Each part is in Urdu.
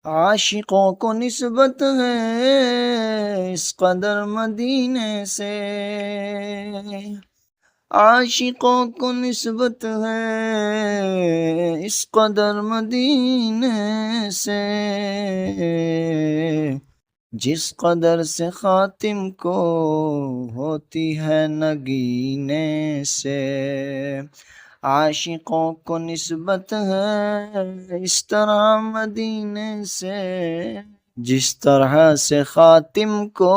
عاشقوں کو نسبت ہے اس قدر مدینے سے، عاشقوں کو نسبت ہے اس قدر مدینے سے، جس قدر سے خاتم کو ہوتی ہے نگینے سے، عاشقوں کو نسبت ہے اس طرح مدینے سے، جس طرح سے خاتم کو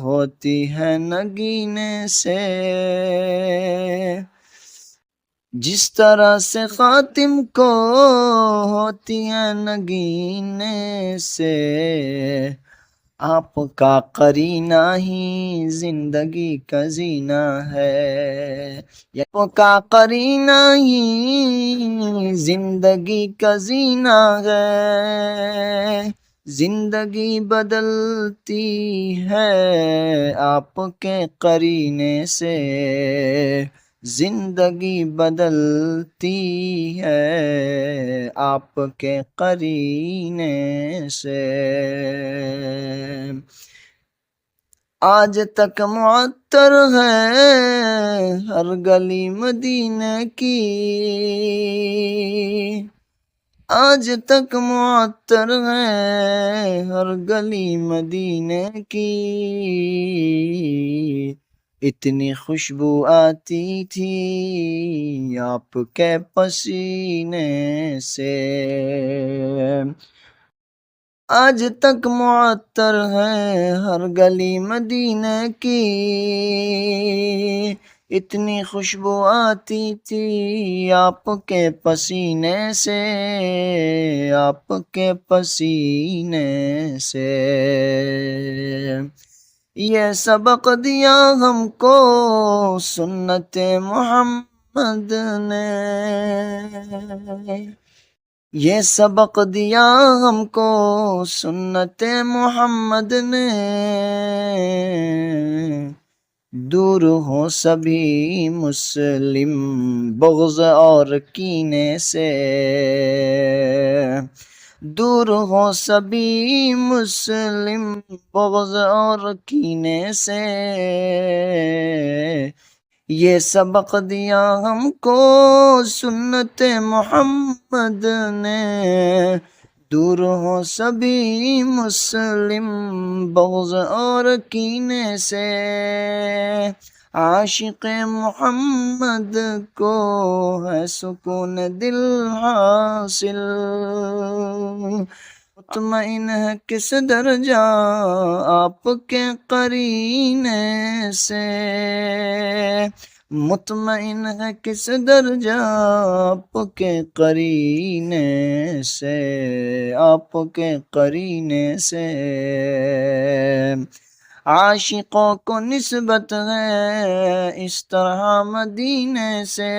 ہوتی ہے نگینے سے، جس طرح سے خاتم کو ہوتی ہے نگینے سے، آپ کا قرینہ ہی زندگی کا زینہ ہے، آپ کا قرینہ ہی زندگی کا زینہ ہے، زندگی بدلتی ہے آپ کے قرینے سے، زندگی بدلتی ہے آپ کے قرینے سے، آج تک معطر ہے ہر گلی مدینے کی، آج تک معطر ہے ہر گلی مدینے کی، اتنی خوشبو آتی تھی آپ کے پسینے سے، آج تک معطر ہے ہر گلی مدینے کی، اتنی خوشبو آتی تھی آپ کے پسینے سے، آپ کے پسینے سے، یہ سبق دیا ہم کو سنت محمد نے، یہ سبق دیا ہم کو سنت محمد نے، دور ہو سبھی مسلم بغض اور کینے سے، دور ہو سبھی مسلم بغض اور کینے سے، یہ سبق دیا ہم کو سنت محمد نے، دور ہو سبھی مسلم بغض اور کینے سے، عاشق محمد کو ہے سکون دل حاصل، مطمئن ہے کس درجہ آپ کے قرینے سے، مطمئن ہے کس درجہ آپ کے قرینے سے، آپ کے قرینے سے، عاشقوں کو نسبت ہے اس طرح مدینے سے،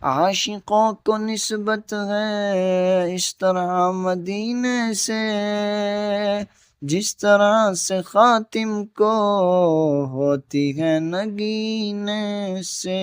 عاشقوں کو نسبت ہے اس طرح مدینے سے، جس طرح سے خاتم کو ہوتی ہے نگینے سے۔